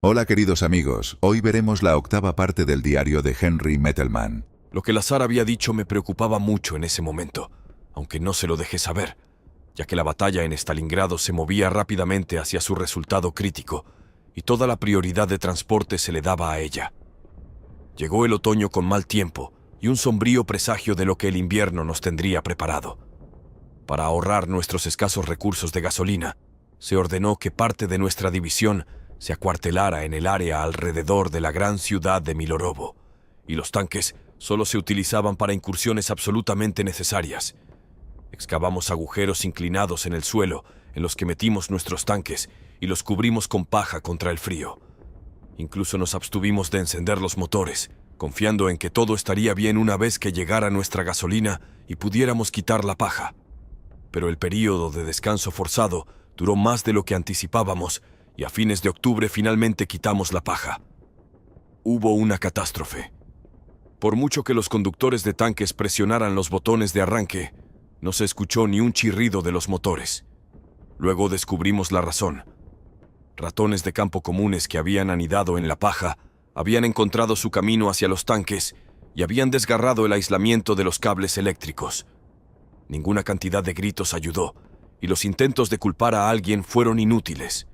Hola queridos amigos, hoy veremos la octava parte del diario de Henry Mettelman. Lo que Lazar había dicho me preocupaba mucho en ese momento, aunque no se lo dejé saber, ya que la batalla en Stalingrado se movía rápidamente hacia su resultado crítico, y toda la prioridad de transporte se le daba a ella. Llegó el otoño con mal tiempo y un sombrío presagio de lo que el invierno nos tendría preparado. Para ahorrar nuestros escasos recursos de gasolina, se ordenó que parte de nuestra división se acuartelara en el área alrededor de la gran ciudad de Milorovo, y los tanques solo se utilizaban para incursiones absolutamente necesarias. Excavamos agujeros inclinados en el suelo en los que metimos nuestros tanques y los cubrimos con paja contra el frío. Incluso nos abstuvimos de encender los motores, confiando en que todo estaría bien una vez que llegara nuestra gasolina y pudiéramos quitar la paja. Pero el período de descanso forzado duró más de lo que anticipábamos y a fines de octubre finalmente quitamos la paja. Hubo una catástrofe. Por mucho que los conductores de tanques presionaran los botones de arranque, no se escuchó ni un chirrido de los motores. Luego descubrimos la razón. Ratones de campo comunes que habían anidado en la paja habían encontrado su camino hacia los tanques y habían desgarrado el aislamiento de los cables eléctricos. Ninguna cantidad de gritos ayudó, y los intentos de culpar a alguien fueron inútiles.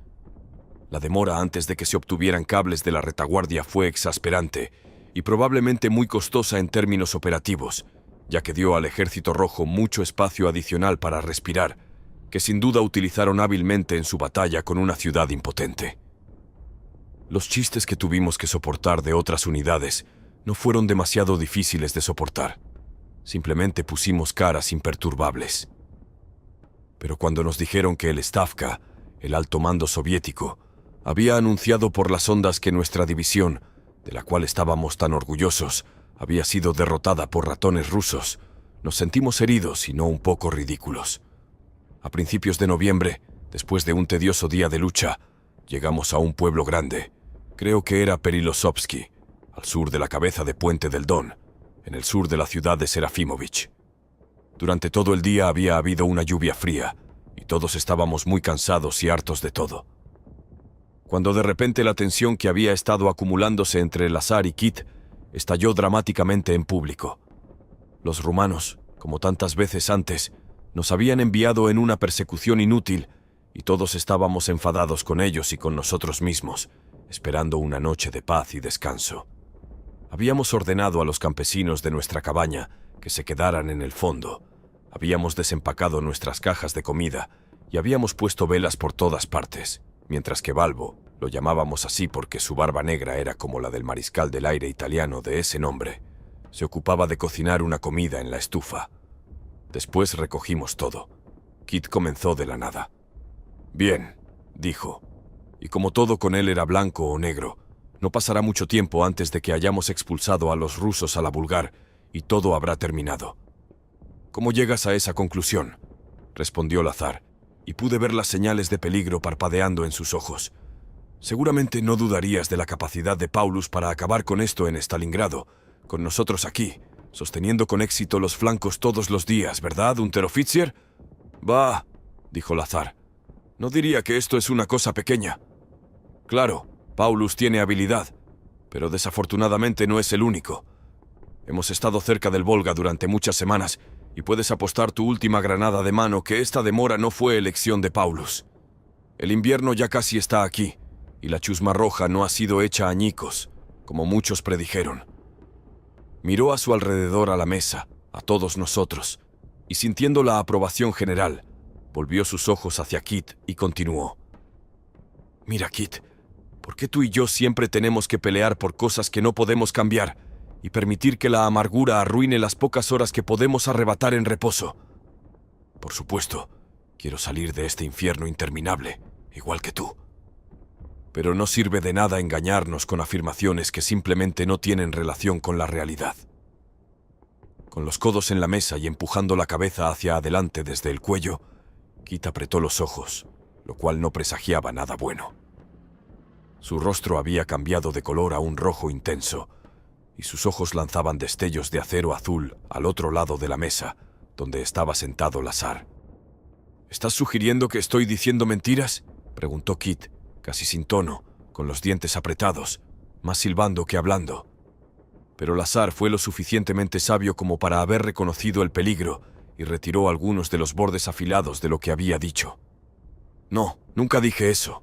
La demora antes de que se obtuvieran cables de la retaguardia fue exasperante y probablemente muy costosa en términos operativos, ya que dio al Ejército Rojo mucho espacio adicional para respirar, que sin duda utilizaron hábilmente en su batalla con una ciudad impotente. Los chistes que tuvimos que soportar de otras unidades no fueron demasiado difíciles de soportar. Simplemente pusimos caras imperturbables. Pero cuando nos dijeron que el Stavka, el alto mando soviético, había anunciado por las ondas que nuestra división, de la cual estábamos tan orgullosos, había sido derrotada por ratones rusos, nos sentimos heridos y no un poco ridículos. A principios de noviembre, después de un tedioso día de lucha, llegamos a un pueblo grande. Creo que era Perilosovsky, al sur de la cabeza de Puente del Don, en el sur de la ciudad de Serafimovich. Durante todo el día había habido una lluvia fría, y todos estábamos muy cansados y hartos de todo. Cuando de repente la tensión que había estado acumulándose entre Lazar y Kit estalló dramáticamente en público. Los rumanos, como tantas veces antes, nos habían enviado en una persecución inútil y todos estábamos enfadados con ellos y con nosotros mismos, esperando una noche de paz y descanso. Habíamos ordenado a los campesinos de nuestra cabaña que se quedaran en el fondo. Habíamos desempacado nuestras cajas de comida y habíamos puesto velas por todas partes, mientras que Balbo, lo llamábamos así porque su barba negra era como la del mariscal del aire italiano de ese nombre, se ocupaba de cocinar una comida en la estufa. Después recogimos todo. Kit comenzó de la nada. «Bien», dijo, y como todo con él era blanco o negro, no pasará mucho tiempo antes de que hayamos expulsado a los rusos a la Bulgar y todo habrá terminado. «¿Cómo llegas a esa conclusión?», respondió Lazar, y pude ver las señales de peligro parpadeando en sus ojos. «Seguramente no dudarías de la capacidad de Paulus para acabar con esto en Stalingrado, con nosotros aquí, sosteniendo con éxito los flancos todos los días, ¿verdad, Unteroffizier?» «Bah», dijo Lazar, «no diría que esto es una cosa pequeña. Claro, Paulus tiene habilidad, pero desafortunadamente no es el único. Hemos estado cerca del Volga durante muchas semanas y puedes apostar tu última granada de mano que esta demora no fue elección de Paulus. El invierno ya casi está aquí y la chusma roja no ha sido hecha añicos, como muchos predijeron». Miró a su alrededor a la mesa, a todos nosotros, y sintiendo la aprobación general, volvió sus ojos hacia Kit y continuó. «Mira, Kit, ¿por qué tú y yo siempre tenemos que pelear por cosas que no podemos cambiar y permitir que la amargura arruine las pocas horas que podemos arrebatar en reposo? Por supuesto, quiero salir de este infierno interminable, igual que tú. Pero no sirve de nada engañarnos con afirmaciones que simplemente no tienen relación con la realidad». Con los codos en la mesa y empujando la cabeza hacia adelante desde el cuello, Kit apretó los ojos, lo cual no presagiaba nada bueno. Su rostro había cambiado de color a un rojo intenso, y sus ojos lanzaban destellos de acero azul al otro lado de la mesa, donde estaba sentado Lazar. «¿Estás sugiriendo que estoy diciendo mentiras?», preguntó Kit, casi sin tono, con los dientes apretados, más silbando que hablando. Pero Lazar fue lo suficientemente sabio como para haber reconocido el peligro y retiró algunos de los bordes afilados de lo que había dicho. No, nunca dije eso.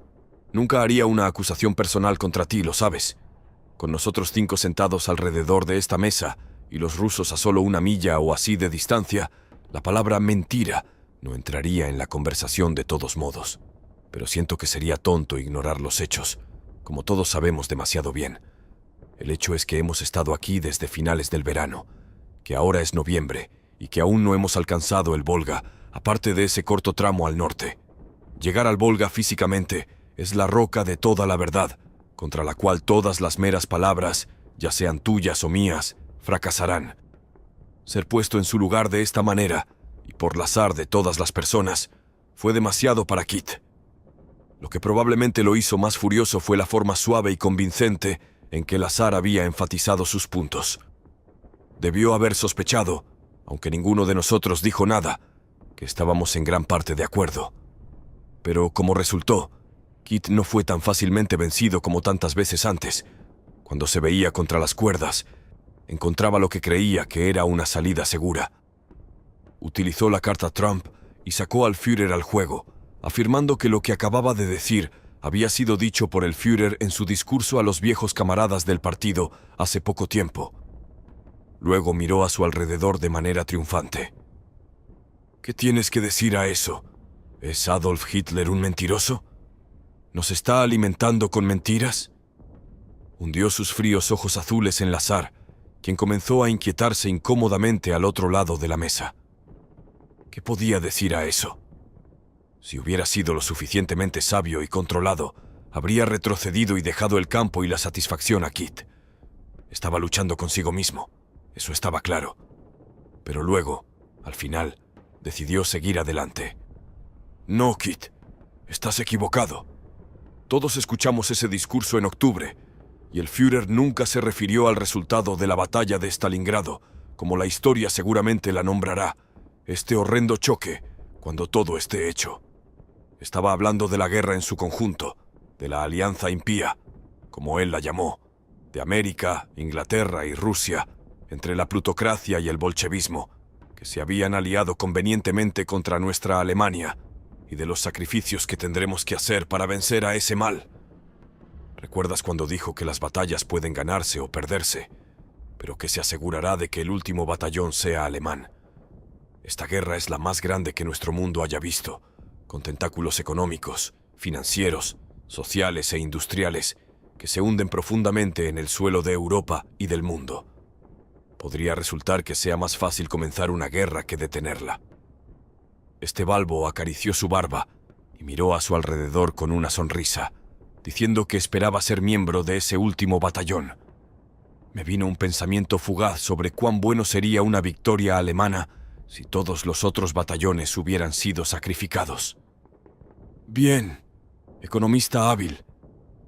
Nunca haría una acusación personal contra ti, lo sabes. Con nosotros 5 sentados alrededor de esta mesa y los rusos a solo 1 milla o así de distancia, la palabra mentira no entraría en la conversación de todos modos. Pero siento que sería tonto ignorar los hechos, como todos sabemos demasiado bien. El hecho es que hemos estado aquí desde finales del verano, que ahora es noviembre y que aún no hemos alcanzado el Volga, aparte de ese corto tramo al norte. Llegar al Volga físicamente es la roca de toda la verdad, contra la cual todas las meras palabras, ya sean tuyas o mías, fracasarán. Ser puesto en su lugar de esta manera, y por Lazar de todas las personas, fue demasiado para Kit. Lo que probablemente lo hizo más furioso fue la forma suave y convincente en que Lazar había enfatizado sus puntos. Debió haber sospechado, aunque ninguno de nosotros dijo nada, que estábamos en gran parte de acuerdo. Pero como resultó, Kit no fue tan fácilmente vencido como tantas veces antes. Cuando se veía contra las cuerdas, encontraba lo que creía que era una salida segura. Utilizó la carta Trump y sacó al Führer al juego, afirmando que lo que acababa de decir había sido dicho por el Führer en su discurso a los viejos camaradas del partido hace poco tiempo. Luego miró a su alrededor de manera triunfante. ¿Qué tienes que decir a eso? ¿Es Adolf Hitler un mentiroso? ¿Nos está alimentando con mentiras? Hundió sus fríos ojos azules en Lazar, quien comenzó a inquietarse incómodamente al otro lado de la mesa. ¿Qué podía decir a eso? Si hubiera sido lo suficientemente sabio y controlado, habría retrocedido y dejado el campo y la satisfacción a Kit. Estaba luchando consigo mismo, eso estaba claro. Pero luego, al final, decidió seguir adelante. No, Kit, estás equivocado. Todos escuchamos ese discurso en octubre, y el Führer nunca se refirió al resultado de la batalla de Stalingrado, como la historia seguramente la nombrará, este horrendo choque, cuando todo esté hecho. Estaba hablando de la guerra en su conjunto, de la alianza impía, como él la llamó, de América, Inglaterra y Rusia, entre la plutocracia y el bolchevismo, que se habían aliado convenientemente contra nuestra Alemania, y de los sacrificios que tendremos que hacer para vencer a ese mal. ¿Recuerdas cuando dijo que las batallas pueden ganarse o perderse, pero que se asegurará de que el último batallón sea alemán? Esta guerra es la más grande que nuestro mundo haya visto, con tentáculos económicos, financieros, sociales e industriales que se hunden profundamente en el suelo de Europa y del mundo. Podría resultar que sea más fácil comenzar una guerra que detenerla. Este balbo acarició su barba y miró a su alrededor con una sonrisa, diciendo que esperaba ser miembro de ese último batallón. Me vino un pensamiento fugaz sobre cuán bueno sería una victoria alemana si todos los otros batallones hubieran sido sacrificados. Bien, economista hábil.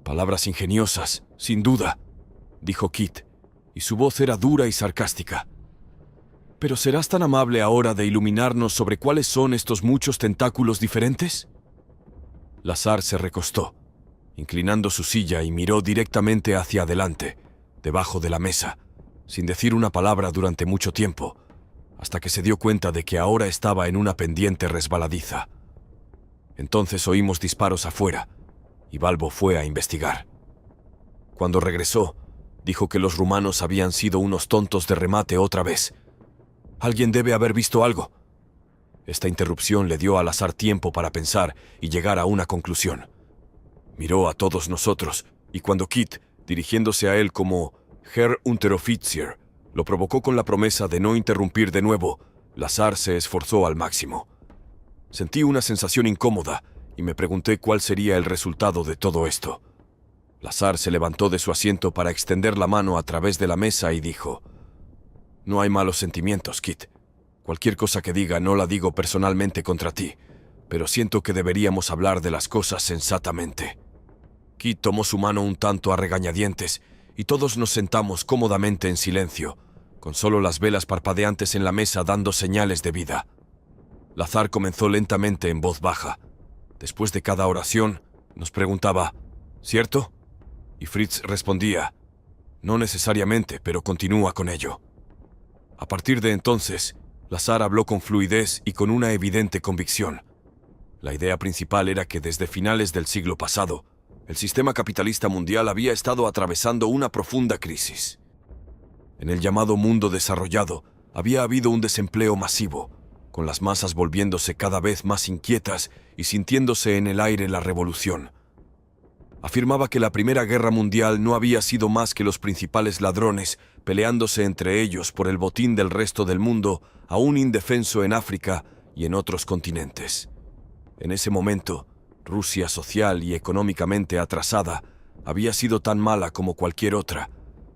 Palabras ingeniosas, sin duda, dijo Kit, y su voz era dura y sarcástica. ¿Pero serás tan amable ahora de iluminarnos sobre cuáles son estos muchos tentáculos diferentes? Lazar se recostó, inclinando su silla y miró directamente hacia adelante, debajo de la mesa, sin decir una palabra durante mucho tiempo, hasta que se dio cuenta de que ahora estaba en una pendiente resbaladiza. Entonces oímos disparos afuera, y Balbo fue a investigar. Cuando regresó, dijo que los rumanos habían sido unos tontos de remate otra vez. Alguien debe haber visto algo. Esta interrupción le dio a Lazar tiempo para pensar y llegar a una conclusión. Miró a todos nosotros, y cuando Kit, dirigiéndose a él como Herr Unteroffizier, lo provocó con la promesa de no interrumpir de nuevo, Lazar se esforzó al máximo. Sentí una sensación incómoda y me pregunté cuál sería el resultado de todo esto. Lazar se levantó de su asiento para extender la mano a través de la mesa y dijo: «No hay malos sentimientos, Kit. Cualquier cosa que diga no la digo personalmente contra ti, pero siento que deberíamos hablar de las cosas sensatamente». Kit tomó su mano un tanto a regañadientes y todos nos sentamos cómodamente en silencio, con solo las velas parpadeantes en la mesa dando señales de vida. Lazar comenzó lentamente en voz baja. Después de cada oración, nos preguntaba: «¿Cierto? Y Fritz respondía: «No necesariamente, pero continúa con ello». A partir de entonces, Lazar habló con fluidez y con una evidente convicción. La idea principal era que desde finales del siglo pasado, el sistema capitalista mundial había estado atravesando una profunda crisis. En el llamado mundo desarrollado, había habido un desempleo masivo, con las masas volviéndose cada vez más inquietas y sintiéndose en el aire la revolución. Afirmaba que la Primera Guerra Mundial no había sido más que los principales ladrones peleándose entre ellos por el botín del resto del mundo, aún indefenso en África y en otros continentes. En ese momento, Rusia, social y económicamente atrasada, había sido tan mala como cualquier otra,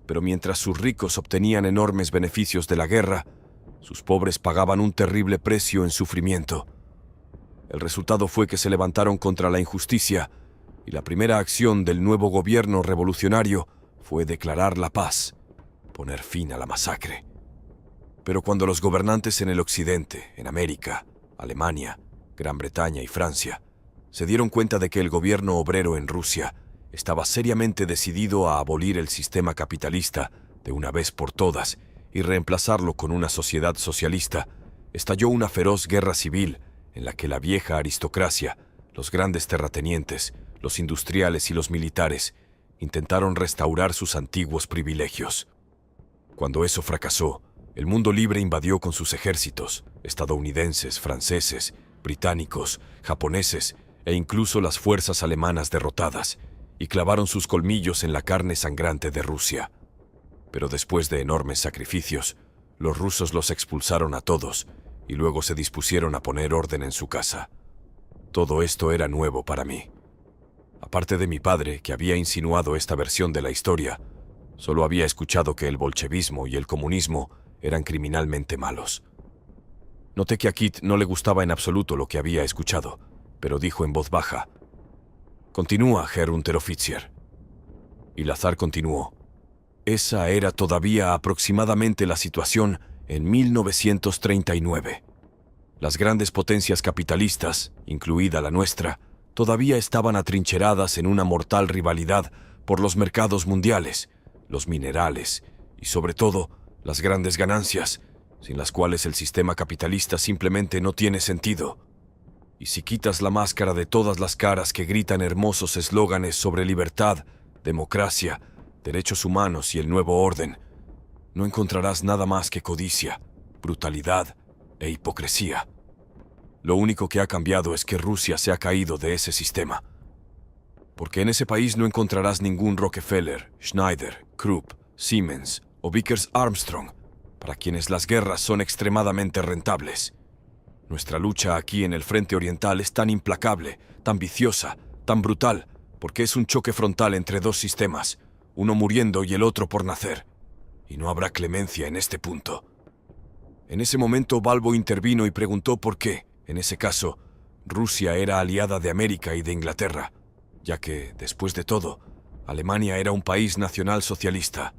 pero mientras sus ricos obtenían enormes beneficios de la guerra, sus pobres pagaban un terrible precio en sufrimiento. El resultado fue que se levantaron contra la injusticia, y la primera acción del nuevo gobierno revolucionario fue declarar la paz, poner fin a la masacre. Pero cuando los gobernantes en el occidente, en América, Alemania, Gran Bretaña y Francia, se dieron cuenta de que el gobierno obrero en Rusia estaba seriamente decidido a abolir el sistema capitalista de una vez por todas y reemplazarlo con una sociedad socialista, estalló una feroz guerra civil en la que la vieja aristocracia, los grandes terratenientes, los industriales y los militares intentaron restaurar sus antiguos privilegios. Cuando eso fracasó, el mundo libre invadió con sus ejércitos, estadounidenses, franceses, británicos, japoneses e incluso las fuerzas alemanas derrotadas, y clavaron sus colmillos en la carne sangrante de Rusia. Pero después de enormes sacrificios, los rusos los expulsaron a todos y luego se dispusieron a poner orden en su casa. Todo esto era nuevo para mí. Aparte de mi padre, que había insinuado esta versión de la historia, solo había escuchado que el bolchevismo y el comunismo eran criminalmente malos. Noté que a Kit no le gustaba en absoluto lo que había escuchado, pero dijo en voz baja: «Continúa, Herr Unteroffizier». Y Lazar continuó: «Esa era todavía aproximadamente la situación en 1939. Las grandes potencias capitalistas, incluida la nuestra, todavía estaban atrincheradas en una mortal rivalidad por los mercados mundiales, los minerales y, sobre todo, las grandes ganancias, sin las cuales el sistema capitalista simplemente no tiene sentido. Y si quitas la máscara de todas las caras que gritan hermosos eslóganes sobre libertad, democracia, derechos humanos y el nuevo orden, no encontrarás nada más que codicia, brutalidad e hipocresía. Lo único que ha cambiado es que Rusia se ha caído de ese sistema. Porque en ese país no encontrarás ningún Rockefeller, Schneider, Krupp, Siemens o Vickers Armstrong, para quienes las guerras son extremadamente rentables. Nuestra lucha aquí en el frente oriental es tan implacable, tan viciosa, tan brutal, porque es un choque frontal entre dos sistemas, uno muriendo y el otro por nacer. Y no habrá clemencia en este punto». En ese momento Balbo intervino y preguntó por qué, en ese caso, Rusia era aliada de América y de Inglaterra, ya que, después de todo, Alemania era un país nacional socialista.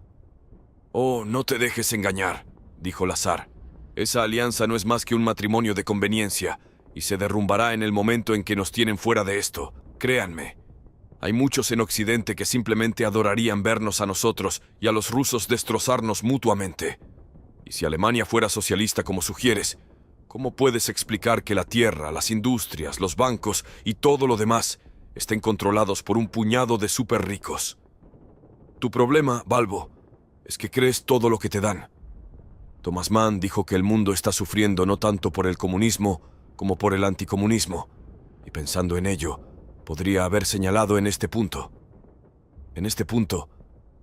«Oh, no te dejes engañar», dijo Lazar. «Esa alianza no es más que un matrimonio de conveniencia, y se derrumbará en el momento en que nos tienen fuera de esto. Créanme. Hay muchos en Occidente que simplemente adorarían vernos a nosotros y a los rusos destrozarnos mutuamente. Y si Alemania fuera socialista como sugieres, ¿cómo puedes explicar que la tierra, las industrias, los bancos y todo lo demás estén controlados por un puñado de súper ricos? Tu problema, Balbo, es que crees todo lo que te dan. Thomas Mann dijo que el mundo está sufriendo no tanto por el comunismo como por el anticomunismo, y pensando en ello, podría haber señalado en este punto. En este punto,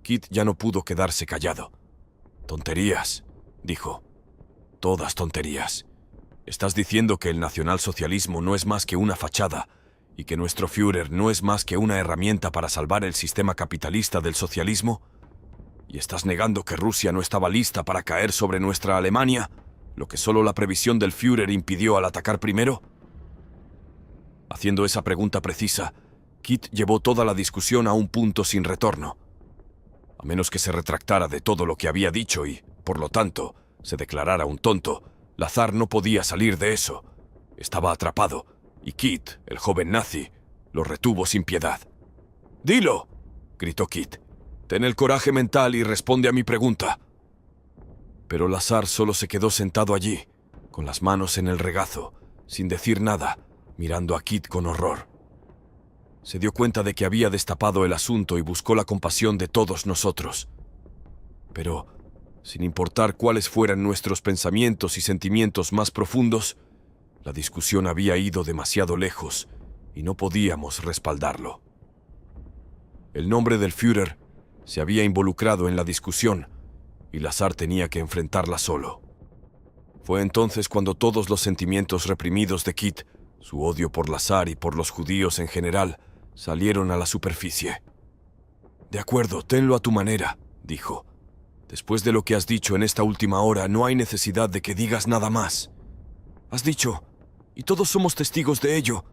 Kit ya no pudo quedarse callado. «Tonterías», dijo. «Todas tonterías. ¿Estás diciendo que el nacionalsocialismo no es más que una fachada y que nuestro Führer no es más que una herramienta para salvar el sistema capitalista del socialismo? ¿Y estás negando que Rusia no estaba lista para caer sobre nuestra Alemania, lo que solo la previsión del Führer impidió al atacar primero?» Haciendo esa pregunta precisa, Kit llevó toda la discusión a un punto sin retorno. A menos que se retractara de todo lo que había dicho y, por lo tanto, se declarara un tonto, Lazar no podía salir de eso. Estaba atrapado, y Kit, el joven nazi, lo retuvo sin piedad. «¡Dilo!», gritó Kit. «Ten el coraje mental y responde a mi pregunta». Pero Lazar solo se quedó sentado allí, con las manos en el regazo, sin decir nada, mirando a Kit con horror. Se dio cuenta de que había destapado el asunto y buscó la compasión de todos nosotros. Pero, sin importar cuáles fueran nuestros pensamientos y sentimientos más profundos, la discusión había ido demasiado lejos y no podíamos respaldarlo. El nombre del Führer se había involucrado en la discusión y Lazar tenía que enfrentarla solo. Fue entonces cuando todos los sentimientos reprimidos de Kit, su odio por Lazar y por los judíos en general, salieron a la superficie. «De acuerdo, tenlo a tu manera», dijo. «Después de lo que has dicho en esta última hora, no hay necesidad de que digas nada más. Has dicho, y todos somos testigos de ello,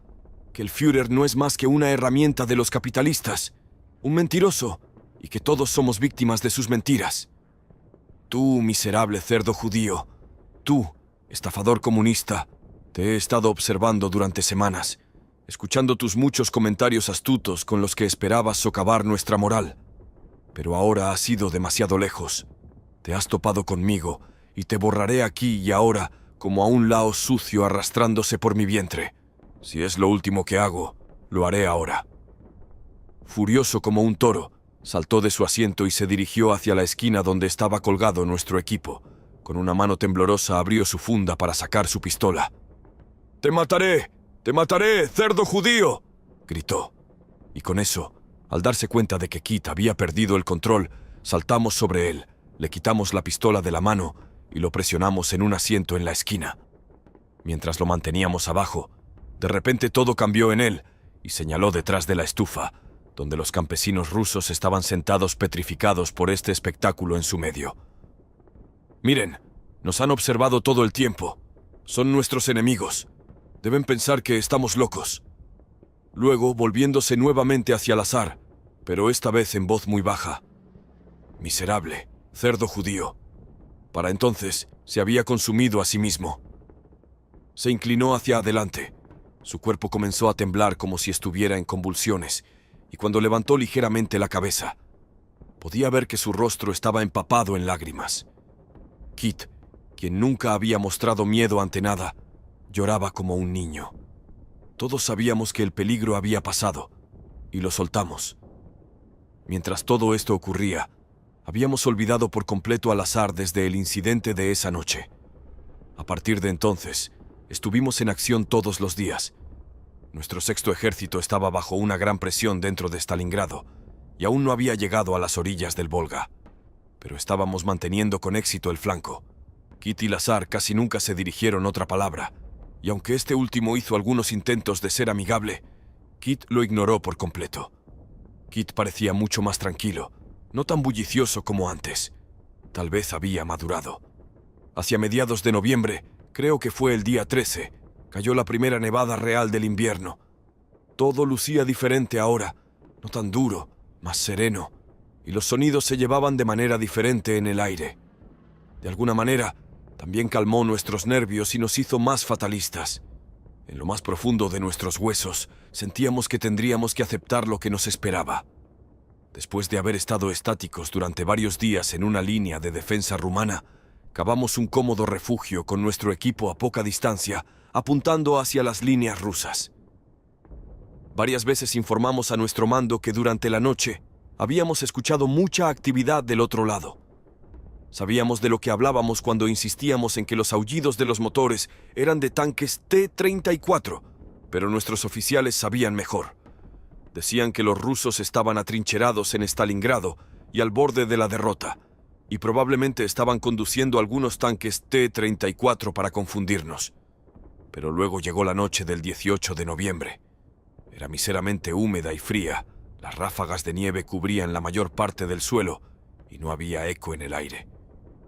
que el Führer no es más que una herramienta de los capitalistas, un mentiroso, y que todos somos víctimas de sus mentiras. Tú, miserable cerdo judío, tú, estafador comunista, te he estado observando durante semanas, escuchando tus muchos comentarios astutos con los que esperabas socavar nuestra moral. Pero ahora has ido demasiado lejos. Te has topado conmigo, y te borraré aquí y ahora como a un lao sucio arrastrándose por mi vientre. Si es lo último que hago, lo haré ahora». Furioso como un toro, saltó de su asiento y se dirigió hacia la esquina donde estaba colgado nuestro equipo. Con una mano temblorosa abrió su funda para sacar su pistola. «¡Te mataré! ¡Te mataré, cerdo judío!», gritó. Y con eso, al darse cuenta de que Kit había perdido el control, saltamos sobre él, le quitamos la pistola de la mano y lo presionamos en un asiento en la esquina. Mientras lo manteníamos abajo, de repente todo cambió en él y señaló detrás de la estufa, donde los campesinos rusos estaban sentados petrificados por este espectáculo en su medio. «Miren, nos han observado todo el tiempo. Son nuestros enemigos. Deben pensar que estamos locos». Luego, volviéndose nuevamente hacia Lazar, pero esta vez en voz muy baja: «Miserable, cerdo judío». Para entonces, se había consumido a sí mismo. Se inclinó hacia adelante. Su cuerpo comenzó a temblar como si estuviera en convulsiones, y cuando levantó ligeramente la cabeza, podía ver que su rostro estaba empapado en lágrimas. Kit, quien nunca había mostrado miedo ante nada, lloraba como un niño. Todos sabíamos que el peligro había pasado, y lo soltamos. Mientras todo esto ocurría, habíamos olvidado por completo a Lazar desde el incidente de esa noche. A partir de entonces, estuvimos en acción todos los días. Nuestro sexto ejército estaba bajo una gran presión dentro de Stalingrado, y aún no había llegado a las orillas del Volga. Pero estábamos manteniendo con éxito el flanco. Kit y Lazar casi nunca se dirigieron otra palabra, y aunque este último hizo algunos intentos de ser amigable, Kit lo ignoró por completo. Kit parecía mucho más tranquilo, no tan bullicioso como antes. Tal vez había madurado. Hacia mediados de noviembre, creo que fue el día 13, cayó la primera nevada real del invierno. Todo lucía diferente ahora, no tan duro, más sereno, y los sonidos se llevaban de manera diferente en el aire. De alguna manera, también calmó nuestros nervios y nos hizo más fatalistas. En lo más profundo de nuestros huesos, sentíamos que tendríamos que aceptar lo que nos esperaba. Después de haber estado estáticos durante varios días en una línea de defensa rumana, cavamos un cómodo refugio con nuestro equipo a poca distancia, apuntando hacia las líneas rusas. Varias veces informamos a nuestro mando que durante la noche habíamos escuchado mucha actividad del otro lado. Sabíamos de lo que hablábamos cuando insistíamos en que los aullidos de los motores eran de tanques T-34, pero nuestros oficiales sabían mejor. Decían que los rusos estaban atrincherados en Stalingrado y al borde de la derrota, y probablemente estaban conduciendo algunos tanques T-34 para confundirnos. Pero luego llegó la noche del 18 de noviembre. Era miseramente húmeda y fría, las ráfagas de nieve cubrían la mayor parte del suelo y no había eco en el aire.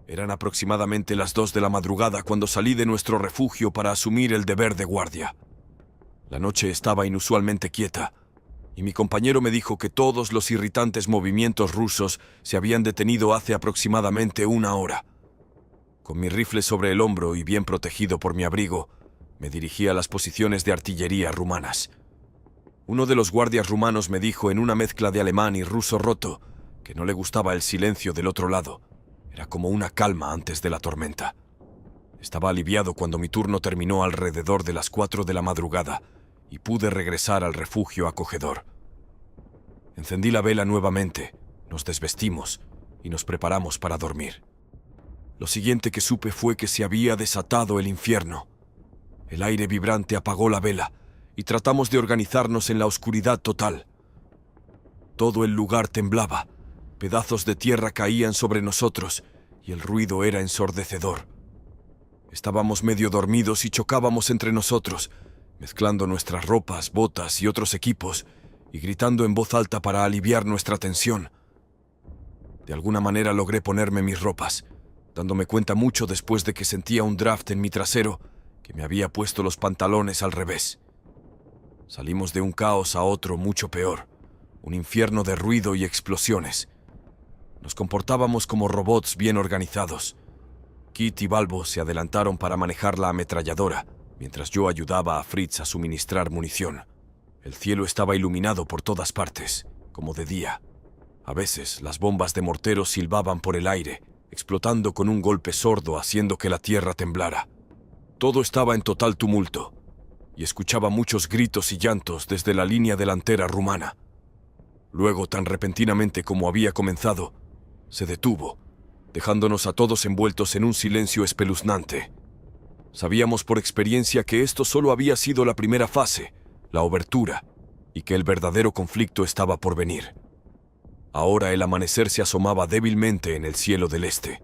Eran aproximadamente las 2 de la madrugada cuando salí de nuestro refugio para asumir el deber de guardia. La noche estaba inusualmente quieta, y mi compañero me dijo que todos los irritantes movimientos rusos se habían detenido hace aproximadamente 1 hora. Con mi rifle sobre el hombro y bien protegido por mi abrigo, me dirigí a las posiciones de artillería rumanas. Uno de los guardias rumanos me dijo en una mezcla de alemán y ruso roto que no le gustaba el silencio del otro lado. Era como una calma antes de la tormenta. Estaba aliviado cuando mi turno terminó alrededor de las 4 de la madrugada y pude regresar al refugio acogedor. Encendí la vela nuevamente, nos desvestimos y nos preparamos para dormir. Lo siguiente que supe fue que se había desatado el infierno. El aire vibrante apagó la vela y tratamos de organizarnos en la oscuridad total. Todo el lugar temblaba, pedazos de tierra caían sobre nosotros y el ruido era ensordecedor. Estábamos medio dormidos y chocábamos entre nosotros, mezclando nuestras ropas, botas y otros equipos y gritando en voz alta para aliviar nuestra tensión. De alguna manera logré ponerme mis ropas, dándome cuenta mucho después de que sentía un draft en mi trasero que me había puesto los pantalones al revés. Salimos de un caos a otro mucho peor, un infierno de ruido y explosiones. Nos comportábamos como robots bien organizados. Kit y Balbo se adelantaron para manejar la ametralladora, mientras yo ayudaba a Fritz a suministrar munición. El cielo estaba iluminado por todas partes, como de día. A veces las bombas de mortero silbaban por el aire, explotando con un golpe sordo haciendo que la tierra temblara. Todo estaba en total tumulto, y escuchaba muchos gritos y llantos desde la línea delantera rumana. Luego, tan repentinamente como había comenzado, se detuvo, dejándonos a todos envueltos en un silencio espeluznante. Sabíamos por experiencia que esto solo había sido la primera fase, la obertura, y que el verdadero conflicto estaba por venir. Ahora el amanecer se asomaba débilmente en el cielo del este.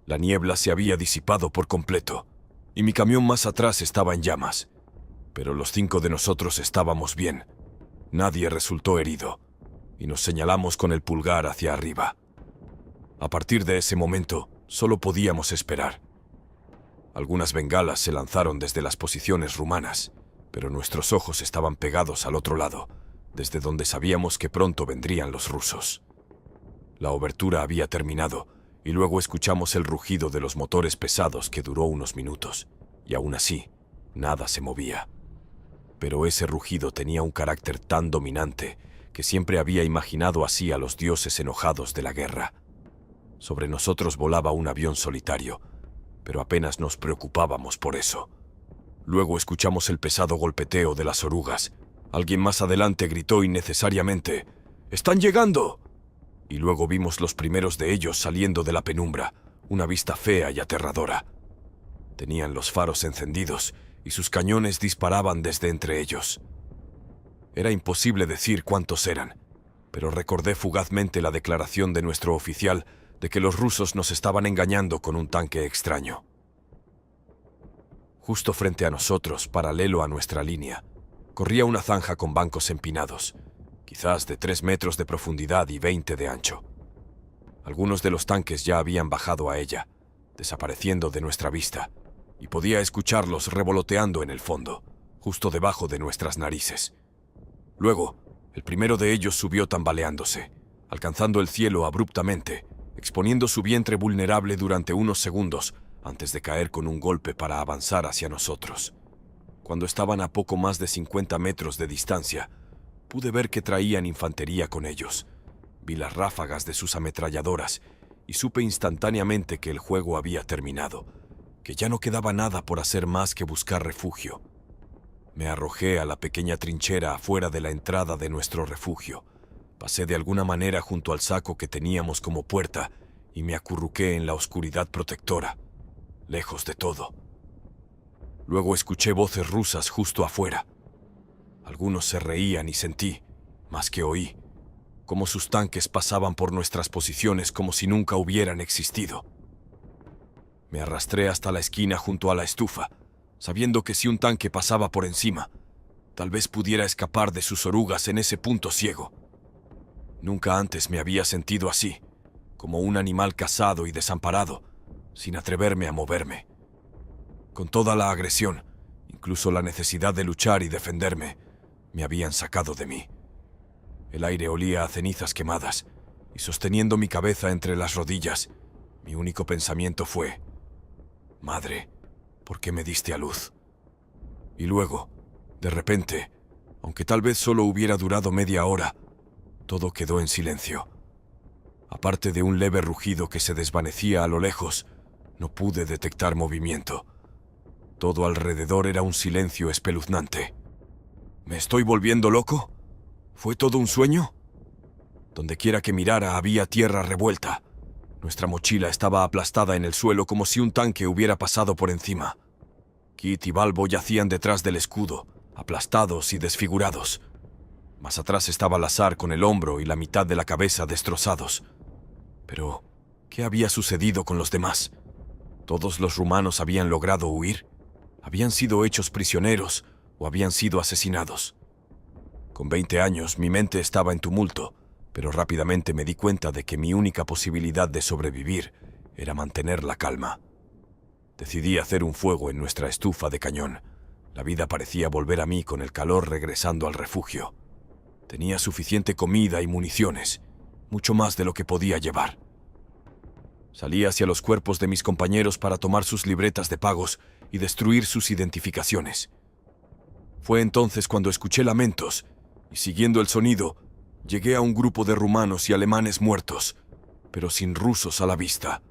La niebla se había disipado por completo, y mi camión más atrás estaba en llamas. Pero los 5 de nosotros estábamos bien. Nadie resultó herido, y nos señalamos con el pulgar hacia arriba. A partir de ese momento, solo podíamos esperar. Algunas bengalas se lanzaron desde las posiciones rumanas, pero nuestros ojos estaban pegados al otro lado, desde donde sabíamos que pronto vendrían los rusos. La obertura había terminado, y luego escuchamos el rugido de los motores pesados que duró unos minutos, y aún así, nada se movía. Pero ese rugido tenía un carácter tan dominante que siempre había imaginado así a los dioses enojados de la guerra. Sobre nosotros volaba un avión solitario, pero apenas nos preocupábamos por eso. Luego escuchamos el pesado golpeteo de las orugas. Alguien más adelante gritó innecesariamente: ¡Están llegando! Y luego vimos los primeros de ellos saliendo de la penumbra, una vista fea y aterradora. Tenían los faros encendidos y sus cañones disparaban desde entre ellos. Era imposible decir cuántos eran, pero recordé fugazmente la declaración de nuestro oficial de que los rusos nos estaban engañando con un tanque extraño. Justo frente a nosotros, paralelo a nuestra línea, corría una zanja con bancos empinados, quizás de 3 metros de profundidad y 20 de ancho. Algunos de los tanques ya habían bajado a ella, desapareciendo de nuestra vista, y podía escucharlos revoloteando en el fondo, justo debajo de nuestras narices. Luego, el primero de ellos subió tambaleándose, alcanzando el cielo abruptamente, exponiendo su vientre vulnerable durante unos segundos antes de caer con un golpe para avanzar hacia nosotros. Cuando estaban a poco más de 50 metros de distancia, pude ver que traían infantería con ellos. Vi las ráfagas de sus ametralladoras y supe instantáneamente que el juego había terminado, que ya no quedaba nada por hacer más que buscar refugio. Me arrojé a la pequeña trinchera afuera de la entrada de nuestro refugio. Pasé de alguna manera junto al saco que teníamos como puerta y me acurruqué en la oscuridad protectora, lejos de todo. Luego escuché voces rusas justo afuera. Algunos se reían y sentí, más que oí, cómo sus tanques pasaban por nuestras posiciones como si nunca hubieran existido. Me arrastré hasta la esquina junto a la estufa, sabiendo que si un tanque pasaba por encima, tal vez pudiera escapar de sus orugas en ese punto ciego. Nunca antes me había sentido así, como un animal cazado y desamparado, sin atreverme a moverme. Con toda la agresión, incluso la necesidad de luchar y defenderme, me habían sacado de mí. El aire olía a cenizas quemadas, y sosteniendo mi cabeza entre las rodillas, mi único pensamiento fue: Madre, ¿por qué me diste a luz? Y luego, de repente, Aunque tal vez solo hubiera durado media hora, todo quedó en silencio. Aparte de un leve rugido que se desvanecía a lo lejos, no pude detectar movimiento. Todo alrededor era un silencio espeluznante. ¿Me estoy volviendo loco? ¿Fue todo un sueño? Dondequiera que mirara había tierra revuelta. Nuestra mochila estaba aplastada en el suelo como si un tanque hubiera pasado por encima. Kit y Balbo yacían detrás del escudo, aplastados y desfigurados. Más atrás estaba Lazar con el hombro y la mitad de la cabeza destrozados. Pero, ¿qué había sucedido con los demás? ¿Todos los rumanos habían logrado huir? ¿Habían sido hechos prisioneros o habían sido asesinados? Con 20 años mi mente estaba en tumulto, pero rápidamente me di cuenta de que mi única posibilidad de sobrevivir era mantener la calma. Decidí hacer un fuego en nuestra estufa de cañón. La vida parecía volver a mí con el calor regresando al refugio. Tenía suficiente comida y municiones, mucho más de lo que podía llevar. Salí hacia los cuerpos de mis compañeros para tomar sus libretas de pagos y destruir sus identificaciones. Fue entonces cuando escuché lamentos y, siguiendo el sonido, llegué a un grupo de rumanos y alemanes muertos, pero sin rusos a la vista.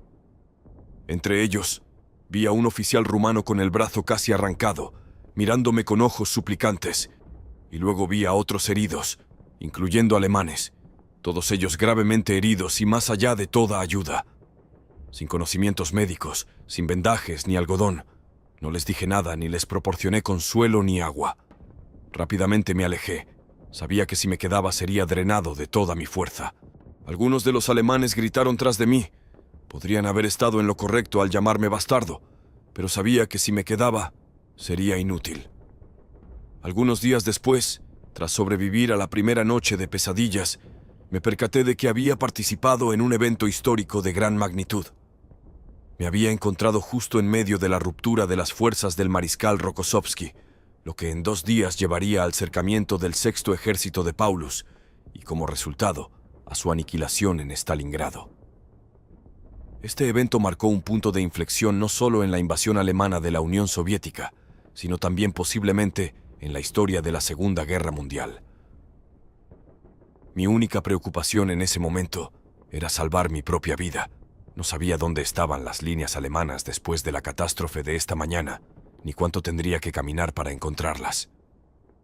Entre ellos, vi a un oficial rumano con el brazo casi arrancado, mirándome con ojos suplicantes, y luego vi a otros heridos, incluyendo alemanes, todos ellos gravemente heridos y más allá de toda ayuda. Sin conocimientos médicos, sin vendajes ni algodón, no les dije nada ni les proporcioné consuelo ni agua. Rápidamente me alejé. Sabía que si me quedaba sería drenado de toda mi fuerza. Algunos de los alemanes gritaron tras de mí. Podrían haber estado en lo correcto al llamarme bastardo, pero sabía que si me quedaba, sería inútil. Algunos días después, tras sobrevivir a la primera noche de pesadillas, me percaté de que había participado en un evento histórico de gran magnitud. Me había encontrado justo en medio de la ruptura de las fuerzas del mariscal Rokossovski, lo que en 2 días llevaría al cercamiento del sexto ejército de Paulus y, como resultado, a su aniquilación en Stalingrado. Este evento marcó un punto de inflexión no solo en la invasión alemana de la Unión Soviética, sino también posiblemente en la historia de la Segunda Guerra Mundial. Mi única preocupación en ese momento era salvar mi propia vida. No sabía dónde estaban las líneas alemanas después de la catástrofe de esta mañana, ni cuánto tendría que caminar para encontrarlas.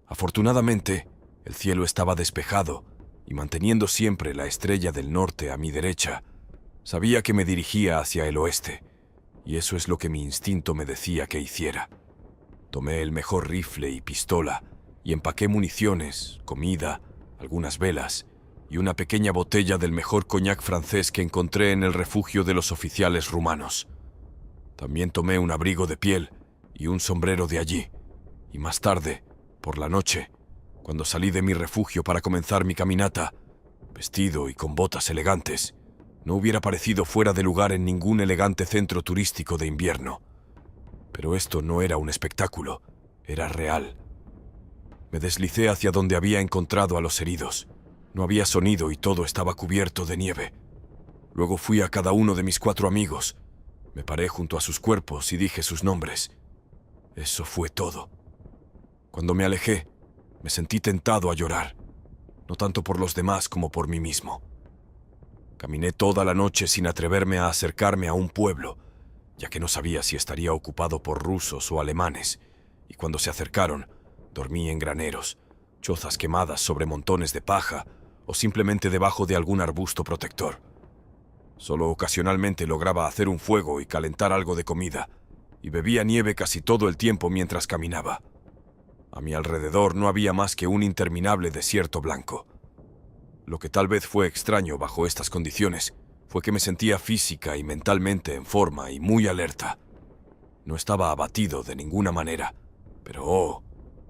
Afortunadamente, el cielo estaba despejado y manteniendo siempre la estrella del norte a mi derecha, sabía que me dirigía hacia el oeste, y eso es lo que mi instinto me decía que hiciera. Tomé el mejor rifle y pistola y empaqué municiones, comida, algunas velas y una pequeña botella del mejor coñac francés que encontré en el refugio de los oficiales rumanos. También tomé un abrigo de piel y un sombrero de allí, y más tarde, por la noche, cuando salí de mi refugio para comenzar mi caminata, vestido y con botas elegantes, no hubiera parecido fuera de lugar en ningún elegante centro turístico de invierno. Pero esto no era un espectáculo, era real. Me deslicé hacia donde había encontrado a los heridos. No había sonido y todo estaba cubierto de nieve. Luego fui a cada uno de mis 4 amigos. Me paré junto a sus cuerpos y dije sus nombres. Eso fue todo. Cuando me alejé, me sentí tentado a llorar, no tanto por los demás como por mí mismo. Caminé toda la noche sin atreverme a acercarme a un pueblo, ya que no sabía si estaría ocupado por rusos o alemanes, y cuando se acercaron, dormí en graneros, chozas quemadas sobre montones de paja o simplemente debajo de algún arbusto protector. Solo ocasionalmente lograba hacer un fuego y calentar algo de comida, y bebía nieve casi todo el tiempo mientras caminaba. A mi alrededor no había más que un interminable desierto blanco. Lo que tal vez fue extraño bajo estas condiciones fue que me sentía física y mentalmente en forma y muy alerta. No estaba abatido de ninguna manera, pero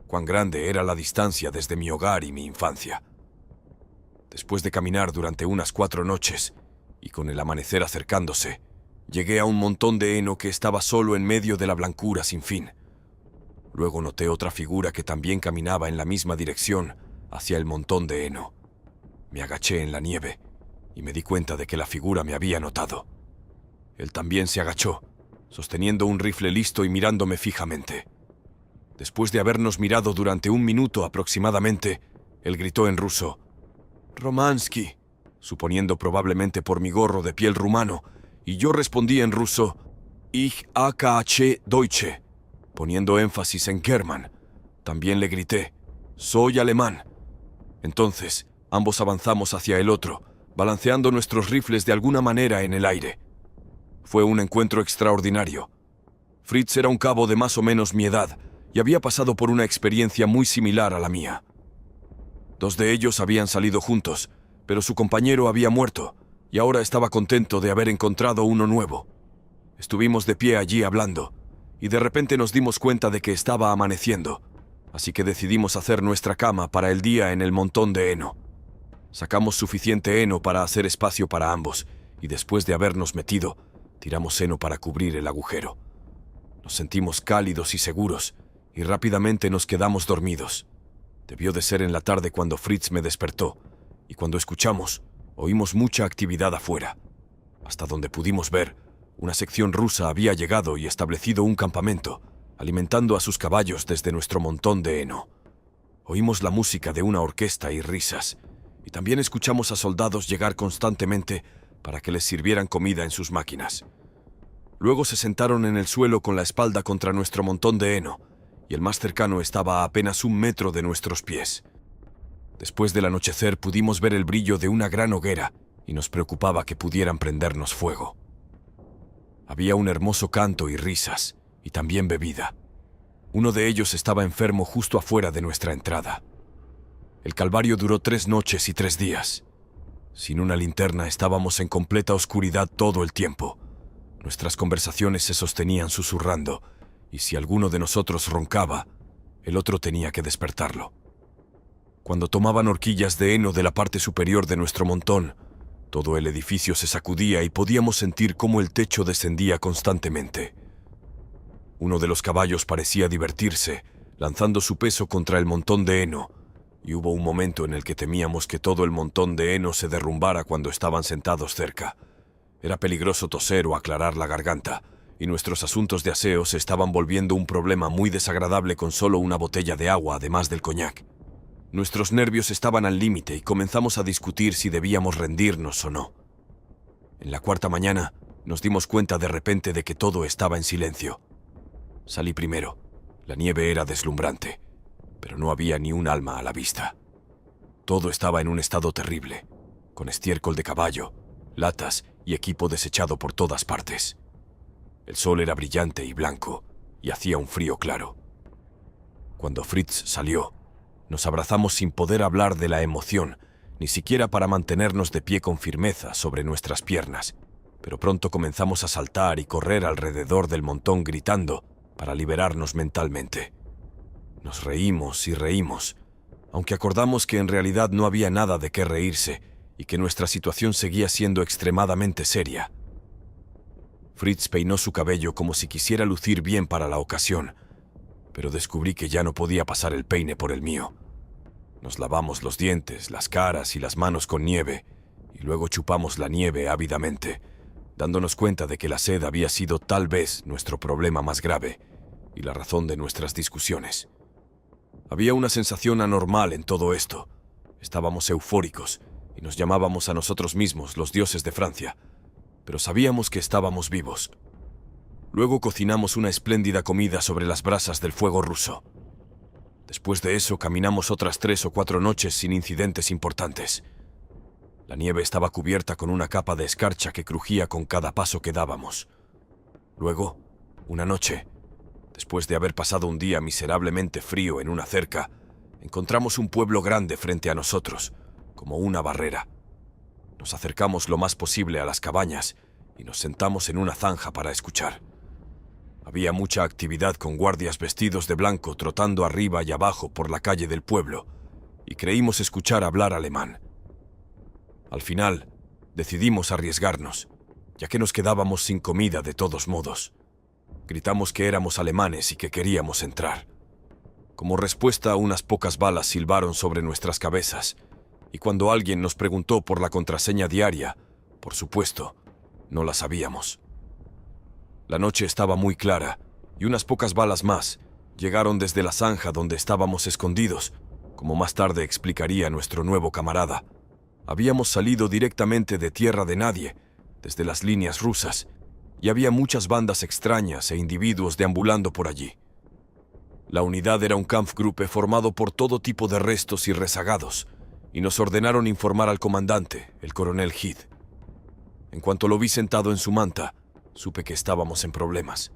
cuán grande era la distancia desde mi hogar y mi infancia. Después de caminar durante unas 4 noches, y con el amanecer acercándose, llegué a un montón de heno que estaba solo en medio de la blancura sin fin. Luego noté otra figura que también caminaba en la misma dirección hacia el montón de heno. Me agaché en la nieve y me di cuenta de que la figura me había notado. Él también se agachó, sosteniendo un rifle listo y mirándome fijamente. Después de habernos mirado durante 1 minuto aproximadamente, él gritó en ruso: «Romansky», suponiendo probablemente por mi gorro de piel rumano, y yo respondí en ruso: «Ich AKH Deutsche», poniendo énfasis en German. También le grité: «Soy alemán». Entonces, ambos avanzamos hacia el otro, balanceando nuestros rifles de alguna manera en el aire. Fue un encuentro extraordinario. Fritz era un cabo de más o menos mi edad y había pasado por una experiencia muy similar a la mía. 2 de ellos habían salido juntos, pero su compañero había muerto y ahora estaba contento de haber encontrado uno nuevo. Estuvimos de pie allí hablando y de repente nos dimos cuenta de que estaba amaneciendo, así que decidimos hacer nuestra cama para el día en el montón de heno. Sacamos suficiente heno para hacer espacio para ambos y después de habernos metido, tiramos heno para cubrir el agujero. Nos sentimos cálidos y seguros y rápidamente nos quedamos dormidos. Debió de ser en la tarde cuando Fritz me despertó y cuando escuchamos, oímos mucha actividad afuera. Hasta donde pudimos ver, una sección rusa había llegado y establecido un campamento, alimentando a sus caballos desde nuestro montón de heno. Oímos la música de una orquesta y risas, y también escuchamos a soldados llegar constantemente para que les sirvieran comida en sus máquinas. Luego se sentaron en el suelo con la espalda contra nuestro montón de heno, y el más cercano estaba a apenas 1 metro de nuestros pies. Después del anochecer pudimos ver el brillo de una gran hoguera y nos preocupaba que pudieran prendernos fuego. Había un hermoso canto y risas, y también bebida. Uno de ellos estaba enfermo justo afuera de nuestra entrada. El calvario duró 3 noches y 3 días. Sin una linterna estábamos en completa oscuridad todo el tiempo. Nuestras conversaciones se sostenían susurrando, y si alguno de nosotros roncaba, el otro tenía que despertarlo. Cuando tomaban horquillas de heno de la parte superior de nuestro montón, todo el edificio se sacudía y podíamos sentir cómo el techo descendía constantemente. Uno de los caballos parecía divertirse, lanzando su peso contra el montón de heno, y hubo un momento en el que temíamos que todo el montón de heno se derrumbara cuando estaban sentados cerca. Era peligroso toser o aclarar la garganta, y nuestros asuntos de aseo se estaban volviendo un problema muy desagradable con solo una botella de agua además del coñac. Nuestros nervios estaban al límite y comenzamos a discutir si debíamos rendirnos o no. En la 4ª mañana nos dimos cuenta de repente de que todo estaba en silencio. Salí primero. La nieve era deslumbrante, pero no había ni un alma a la vista. Todo estaba en un estado terrible, con estiércol de caballo, latas y equipo desechado por todas partes. El sol era brillante y blanco y hacía un frío claro. Cuando Fritz salió, nos abrazamos sin poder hablar de la emoción, ni siquiera para mantenernos de pie con firmeza sobre nuestras piernas, pero pronto comenzamos a saltar y correr alrededor del montón gritando para liberarnos mentalmente. Nos reímos y reímos, aunque acordamos que en realidad no había nada de qué reírse y que nuestra situación seguía siendo extremadamente seria. Fritz peinó su cabello como si quisiera lucir bien para la ocasión, pero descubrí que ya no podía pasar el peine por el mío. Nos lavamos los dientes, las caras y las manos con nieve, y luego chupamos la nieve ávidamente, dándonos cuenta de que la sed había sido tal vez nuestro problema más grave y la razón de nuestras discusiones. Había una sensación anormal en todo esto. Estábamos eufóricos y nos llamábamos a nosotros mismos los dioses de Francia, pero sabíamos que estábamos vivos. Luego cocinamos una espléndida comida sobre las brasas del fuego ruso. Después de eso caminamos otras 3 o 4 noches sin incidentes importantes. La nieve estaba cubierta con una capa de escarcha que crujía con cada paso que dábamos. Luego, una noche, después de haber pasado un día miserablemente frío en una cerca, encontramos un pueblo grande frente a nosotros, como una barrera. Nos acercamos lo más posible a las cabañas y nos sentamos en una zanja para escuchar. Había mucha actividad con guardias vestidos de blanco trotando arriba y abajo por la calle del pueblo, y creímos escuchar hablar alemán. Al final, decidimos arriesgarnos, ya que nos quedábamos sin comida de todos modos. Gritamos que éramos alemanes y que queríamos entrar. Como respuesta, unas pocas balas silbaron sobre nuestras cabezas, y cuando alguien nos preguntó por la contraseña diaria, por supuesto, no la sabíamos. La noche estaba muy clara, y unas pocas balas más, Llegaron desde la zanja donde estábamos escondidos, como más tarde explicaría nuestro nuevo camarada. Habíamos salido directamente de tierra de nadie, desde las líneas rusas, y había muchas bandas extrañas e individuos deambulando por allí. La unidad era un Kampfgruppe formado por todo tipo de restos y rezagados, y nos ordenaron informar al comandante, el coronel Heath. En cuanto lo vi sentado en su manta, supe que estábamos en problemas.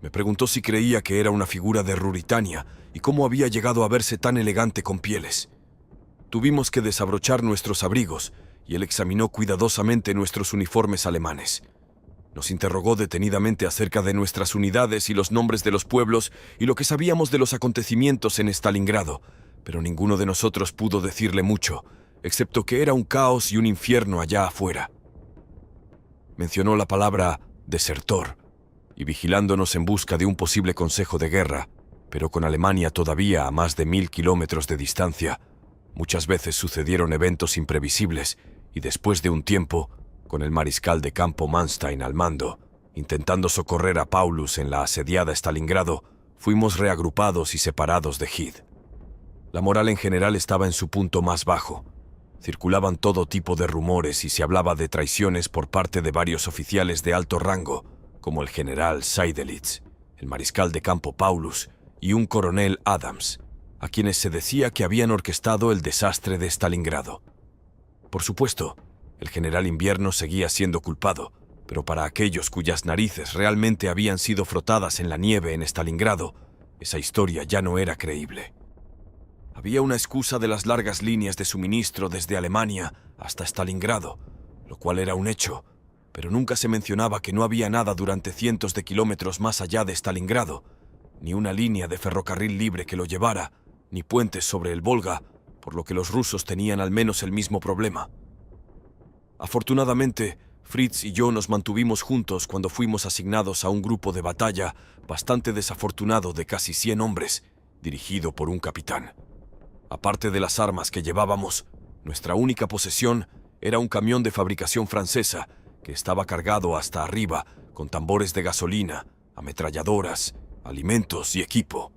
Me preguntó si creía que era una figura de Ruritania y cómo había llegado a verse tan elegante con pieles. Tuvimos que desabrochar nuestros abrigos y él examinó cuidadosamente nuestros uniformes alemanes. Nos interrogó detenidamente acerca de nuestras unidades y los nombres de los pueblos y lo que sabíamos de los acontecimientos en Stalingrado, pero ninguno de nosotros pudo decirle mucho, excepto que era un caos y un infierno allá afuera. Mencionó la palabra desertor, y vigilándonos en busca de un posible consejo de guerra, pero con Alemania todavía a más de 1000 kilómetros de distancia, muchas veces sucedieron eventos imprevisibles y después de un tiempo, con el mariscal de campo Manstein al mando, intentando socorrer a Paulus en la asediada Stalingrado, fuimos reagrupados y separados de Heath. La moral en general estaba en su punto más bajo. Circulaban todo tipo de rumores y se hablaba de traiciones por parte de varios oficiales de alto rango, como el general Seidelitz, el mariscal de campo Paulus y un coronel Adams, a quienes se decía que habían orquestado el desastre de Stalingrado. Por supuesto, el general Invierno seguía siendo culpado, pero para aquellos cuyas narices realmente habían sido frotadas en la nieve en Stalingrado, esa historia ya no era creíble. Había una excusa de las largas líneas de suministro desde Alemania hasta Stalingrado, lo cual era un hecho, pero nunca se mencionaba que no había nada durante cientos de kilómetros más allá de Stalingrado, ni una línea de ferrocarril libre que lo llevara, ni puentes sobre el Volga, por lo que los rusos tenían al menos el mismo problema. Afortunadamente, Fritz y yo nos mantuvimos juntos cuando fuimos asignados a un grupo de batalla bastante desafortunado de casi 100 hombres, dirigido por un capitán. Aparte de las armas que llevábamos, nuestra única posesión era un camión de fabricación francesa que estaba cargado hasta arriba con tambores de gasolina, ametralladoras, alimentos y equipo.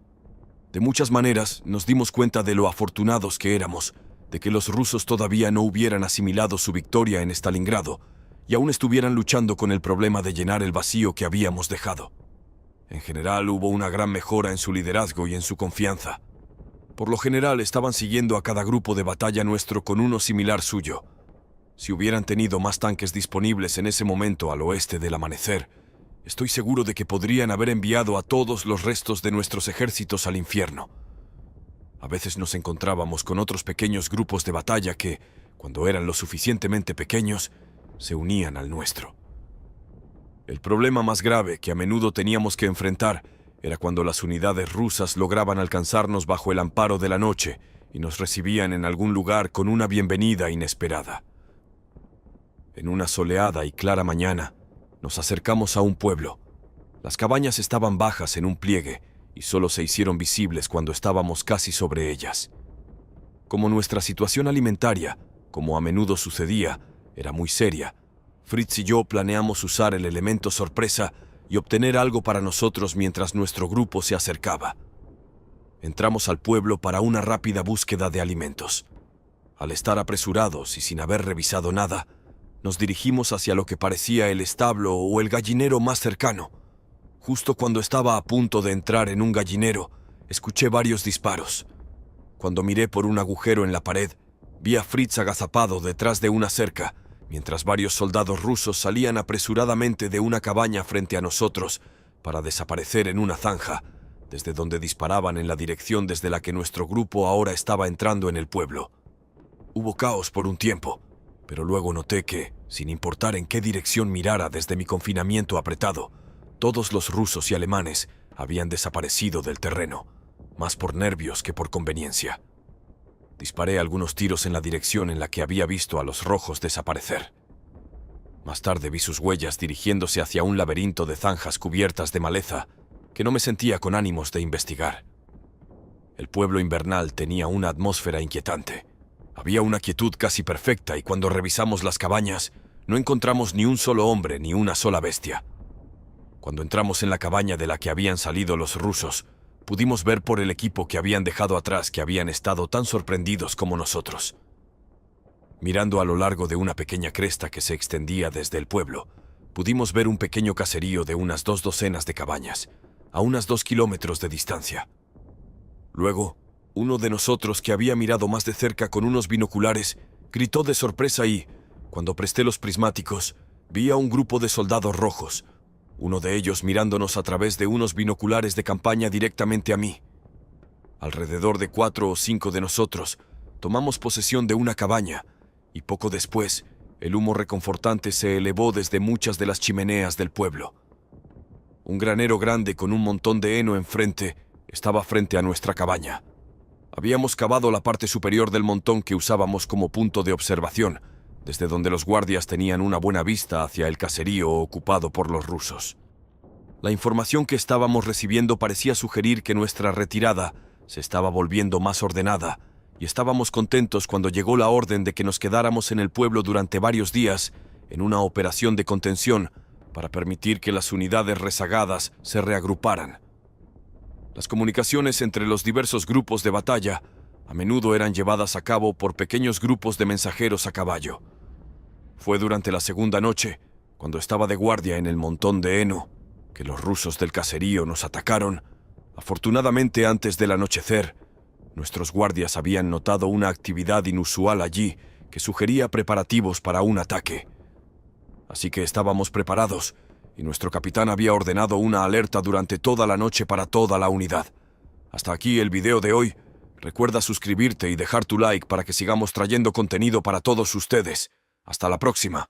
De muchas maneras nos dimos cuenta de lo afortunados que éramos, de que los rusos todavía no hubieran asimilado su victoria en Stalingrado y aún estuvieran luchando con el problema de llenar el vacío que habíamos dejado. En general hubo una gran mejora en su liderazgo y en su confianza. Por lo general estaban siguiendo a cada grupo de batalla nuestro con uno similar suyo. Si hubieran tenido más tanques disponibles en ese momento al oeste del amanecer, estoy seguro de que podrían haber enviado a todos los restos de nuestros ejércitos al infierno. A veces nos encontrábamos con otros pequeños grupos de batalla que, cuando eran lo suficientemente pequeños, se unían al nuestro. El problema más grave que a menudo teníamos que enfrentar era cuando las unidades rusas lograban alcanzarnos bajo el amparo de la noche y nos recibían en algún lugar con una bienvenida inesperada. En una soleada y clara mañana, nos acercamos a un pueblo. Las cabañas estaban bajas en un pliegue y solo se hicieron visibles cuando estábamos casi sobre ellas. Como nuestra situación alimentaria, como a menudo sucedía, era muy seria, Fritz y yo planeamos usar el elemento sorpresa y obtener algo para nosotros mientras nuestro grupo se acercaba. Entramos al pueblo para una rápida búsqueda de alimentos. Al estar apresurados y sin haber revisado nada, nos dirigimos hacia lo que parecía el establo o el gallinero más cercano. Justo cuando estaba a punto de entrar en un gallinero, escuché varios disparos. Cuando miré por un agujero en la pared, vi a Fritz agazapado detrás de una cerca, mientras varios soldados rusos salían apresuradamente de una cabaña frente a nosotros para desaparecer en una zanja, desde donde disparaban en la dirección desde la que nuestro grupo ahora estaba entrando en el pueblo. Hubo caos por un tiempo, pero luego noté que, sin importar en qué dirección mirara desde mi confinamiento apretado, todos los rusos y alemanes habían desaparecido del terreno, más por nervios que por conveniencia. Disparé algunos tiros en la dirección en la que había visto a los rojos desaparecer. Más tarde vi sus huellas dirigiéndose hacia un laberinto de zanjas cubiertas de maleza que no me sentía con ánimos de investigar. El pueblo invernal tenía una atmósfera inquietante. Había una quietud casi perfecta y cuando revisamos las cabañas, no encontramos ni un solo hombre ni una sola bestia. Cuando entramos en la cabaña de la que habían salido los rusos, pudimos ver por el equipo que habían dejado atrás que habían estado tan sorprendidos como nosotros. Mirando a lo largo de una pequeña cresta que se extendía desde el pueblo, pudimos ver un pequeño caserío de unas 2 docenas de cabañas, a unas 2 kilómetros de distancia. Luego, uno de nosotros que había mirado más de cerca con unos binoculares, gritó de sorpresa y, cuando presté los prismáticos, vi a un grupo de soldados rojos, uno de ellos mirándonos a través de unos binoculares de campaña directamente a mí. Alrededor de 4 o 5 de nosotros tomamos posesión de una cabaña, y poco después, el humo reconfortante se elevó desde muchas de las chimeneas del pueblo. Un granero grande con un montón de heno enfrente estaba frente a nuestra cabaña. Habíamos cavado la parte superior del montón que usábamos como punto de observación, desde donde los guardias tenían una buena vista hacia el caserío ocupado por los rusos. La información que estábamos recibiendo parecía sugerir que nuestra retirada se estaba volviendo más ordenada, y estábamos contentos cuando llegó la orden de que nos quedáramos en el pueblo durante varios días en una operación de contención para permitir que las unidades rezagadas se reagruparan. Las comunicaciones entre los diversos grupos de batalla a menudo eran llevadas a cabo por pequeños grupos de mensajeros a caballo. Fue durante la segunda noche, cuando estaba de guardia en el montón de heno, que los rusos del caserío nos atacaron. Afortunadamente, antes del anochecer, nuestros guardias habían notado una actividad inusual allí que sugería preparativos para un ataque. Así que estábamos preparados, y nuestro capitán había ordenado una alerta durante toda la noche para toda la unidad. Hasta aquí el video de hoy. Recuerda suscribirte y dejar tu like para que sigamos trayendo contenido para todos ustedes. Hasta la próxima.